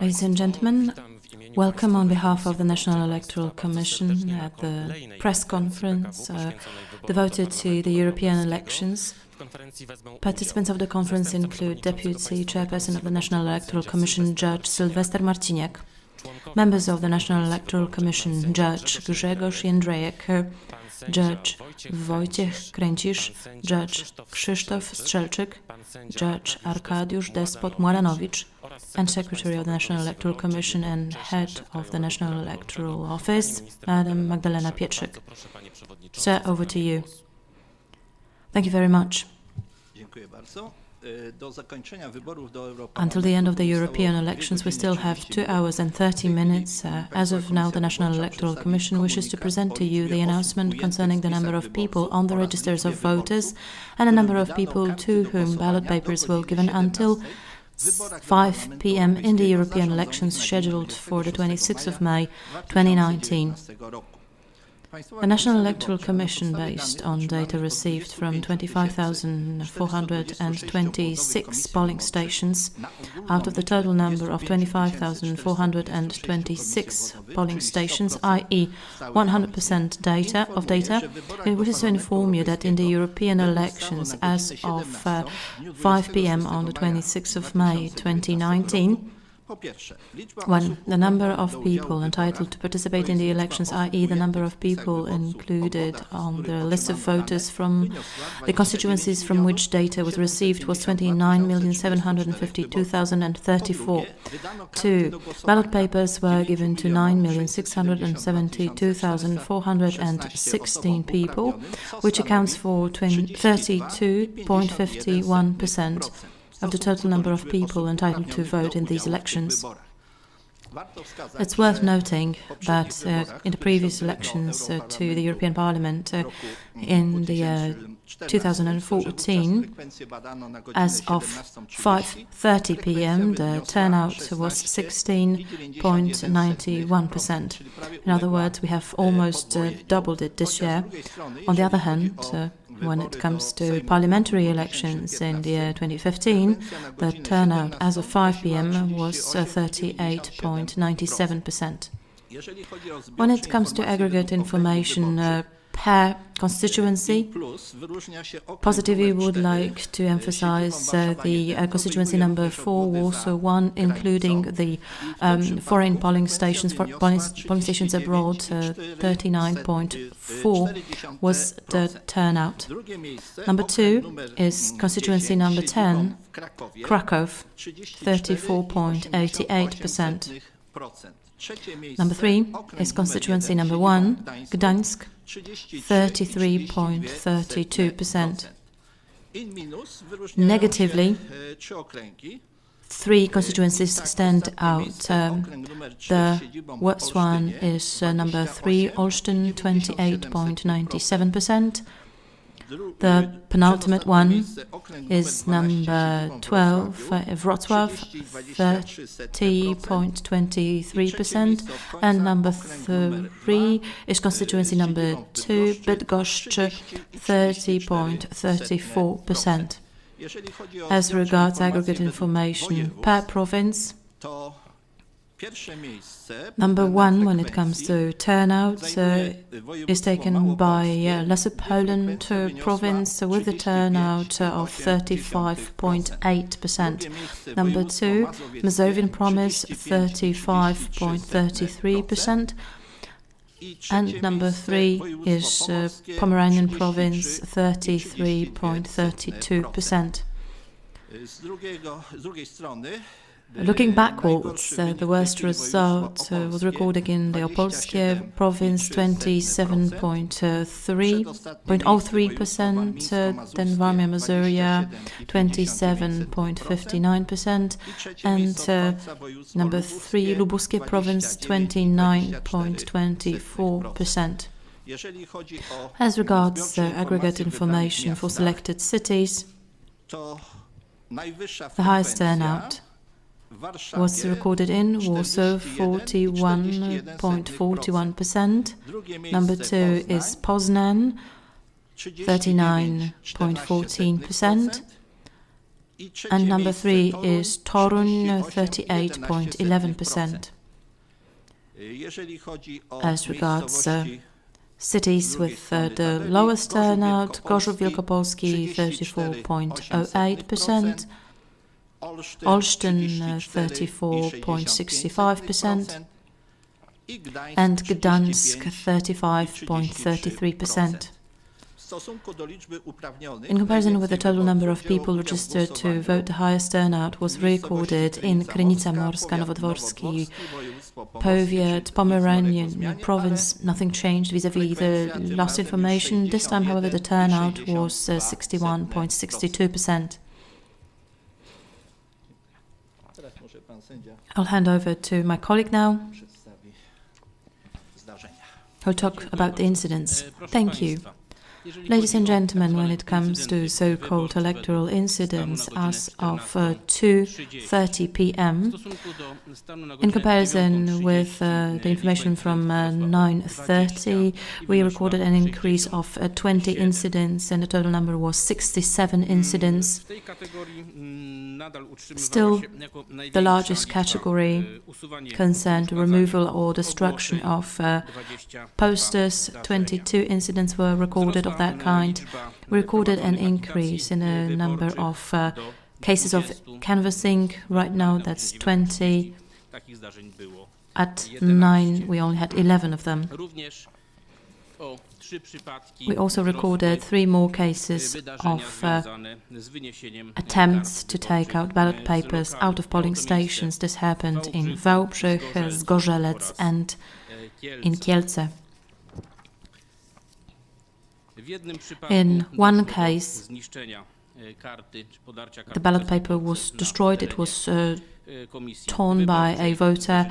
Ladies and gentlemen, welcome on behalf of the National Electoral Commission at the press conference devoted to the European elections. Participants of the conference include Deputy Chairperson of the National Electoral Commission, Judge Sylwester Marciniak, members of the National Electoral Commission, Judge Grzegorz Jędrzejek, Judge Wojciech Kręcisz, Judge Krzysztof Strzelczyk, Judge Arkadiusz Despot-Mładanowicz, and Secretary of the National Electoral Commission and Head of the National Electoral Office, Madam Magdalena Pietrzyk. Sir, over to you. Thank you very much. Until the end of the European elections, we still have 2 hours and 30 minutes. As of now, the National Electoral Commission wishes to present to you the announcement concerning the number of people on the registers of voters and the number of people to whom ballot papers will be given until 5 p.m. in the European elections scheduled for the 26th of May 2019. The National Electoral Commission, based on data received from 25,426 polling stations, out of the total number of 25,426 polling stations, i.e. 100% data, it wishes to inform you that in the European elections as of 5 p.m. on the 26th of May 2019, 1. The number of people entitled to participate in the elections, i.e. the number of people included on the list of voters from the constituencies from which data was received, was 29,752,034. 2. Ballot papers were given to 9,672,416 people, which accounts for 32.51% of the total number of people entitled to vote in these elections. It's worth noting that in the previous elections to the European Parliament in the 2014, as of 5:30 p.m., the turnout was 16.91%. In other words, we have almost doubled it this year. On the other hand, when it comes to parliamentary elections in the year 2015, the turnout as of 5 p.m. was 38.97%. When it comes to aggregate information per constituency, positively would like to emphasize the constituency number 4, Warsaw 1, including the foreign polling stations, polling stations abroad, 39.4 was the turnout. Number 2 is constituency number 10, Krakow, 34.88%. Number 3 is constituency number 1, Gdańsk, 33.32%. Negatively, 3 constituencies stand out. The worst one is number 3, Olsztyn, 28.97%. The penultimate one is number 12, Wrocław, 30.23%, and number 3 is constituency number 2, Bydgoszcz, 30.34%. As regards aggregate information per province, number 1, when it comes to turnout, is taken by Lesser Poland province with a turnout of 35.8%. Number 2, Mazovian province, 35.33%. And number 3 is Pomeranian province, 33.32%. Looking backwards, the worst result was recorded in the Opolskie province, 27.03%, then Warmia Mazuria, 27.59%, and number 3, Lubuskie province, 29.24%. As regards aggregate information for selected cities, the highest turnout was recorded in Warsaw, 41.41%. Number 2 is Poznan, 39.14%. And number 3 is Toruń, 38.11%. As regards cities with the lowest turnout, Gorzów Wielkopolski 34.08%, Olsztyn 34.65%, and Gdańsk 35.33%. In comparison with the total number of people registered to vote, the highest turnout was recorded in Krynica Morska, Nowodworski, Powiat, Pomeranian province. Nothing changed vis-à-vis the last information. This time, however, the turnout was 61.62%. I'll hand over to my colleague now, who'll talk about the incidents. Thank you. Ladies and gentlemen, when it comes to so-called electoral incidents as of 2:30 p.m., in comparison with the information from 9:30, we recorded an increase of 20 incidents, and the total number was 67 incidents. Still, the largest category concerned removal or destruction of posters. 22 incidents were recorded of that kind. We recorded an increase in a number of cases of canvassing. Right now, that's 20. At 9, we only had 11 of them. We also recorded 3 more cases of attempts to take out ballot papers out of polling stations. This happened in Wałbrzych, Zgorzelec, and in Kielce. In one case, the ballot paper was destroyed. It was torn by a voter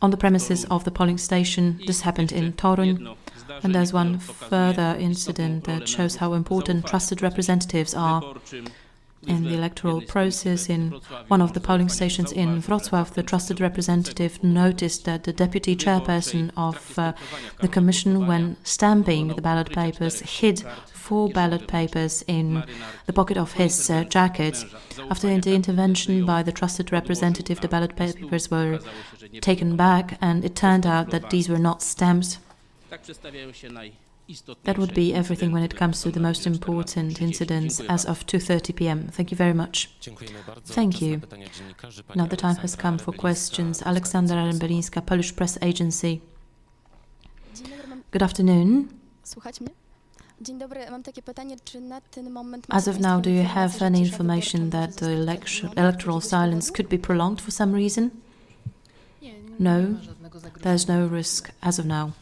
on the premises of the polling station. This happened in Toruń. And there's one further incident that shows how important trusted representatives are in the electoral process. In one of the polling stations in Wrocław, the trusted representative noticed that the deputy chairperson of the Commission, when stamping the ballot papers, hid 4 ballot papers in the pocket of his jacket. After the intervention by the trusted representative, the ballot papers were taken back, and it turned out that these were not stamped. That would be everything when it comes to the most important incidents as of 2:30 p.m. Thank you very much. Thank you. Now the time has come for questions. Aleksandra Rembelińska, Polish Press Agency. Good afternoon. As of now, do you have any information that the electoral silence could be prolonged for some reason? No, there's no risk as of now.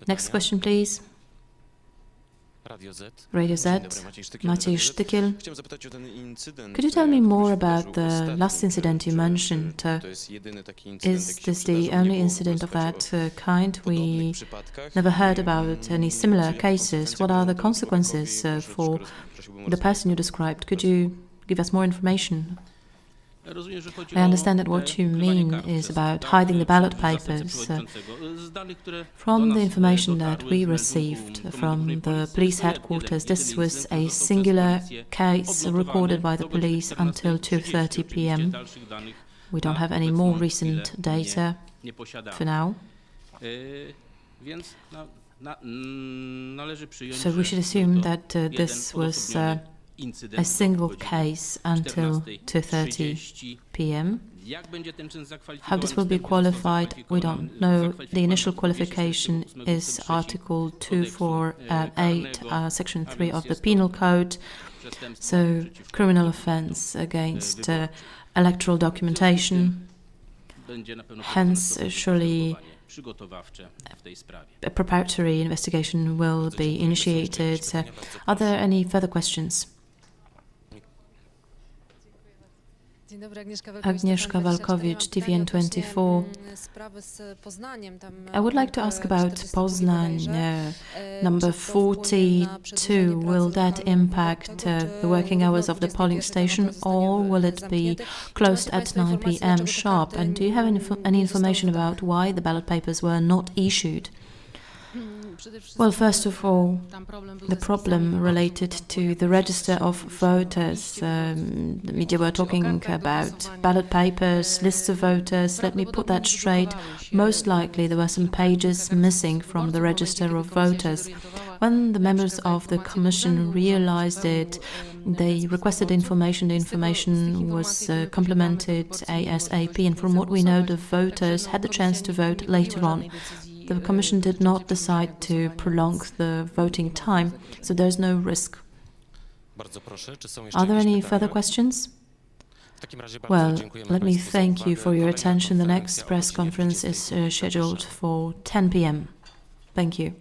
Next question, please. Radio Z, Maciej Sztykiel. Could you tell me more about the last incident you mentioned? Is this the only incident of that kind? We never heard about any similar cases. What are the consequences for the person you described? Could you give us more information? I understand that what you mean is about hiding the ballot papers. From the information that we received from the police headquarters, this was a singular case recorded by the police until 2:30 p.m. We don't have any more recent data for now. So we should assume that this was a single case until 2:30 p.m. How this will be qualified, we don't know. The initial qualification is Article 248, Section 3 of the Penal Code, so criminal offence against electoral documentation. Hence, surely a preparatory investigation will be initiated. Are there any further questions? Agnieszka Walkowicz, TVN24. I would like to ask about Poznań, number 42. Will that impact the working hours of the polling station, or will it be closed at 9 p.m. sharp? And do you have any information about why the ballot papers were not issued? Well, first of all, the problem related to the register of voters. The media were talking about ballot papers, lists of voters. Let me put that straight. Most likely there were some pages missing from the register of voters. When the members of the Commission realized it, they requested information. The information was complemented ASAP, and from what we know, the voters had the chance to vote later on. The Commission did not decide to prolong the voting time, so there's no risk. Are there any further questions? Well, let me thank you for your attention. The next press conference is scheduled for 10 p.m. Thank you.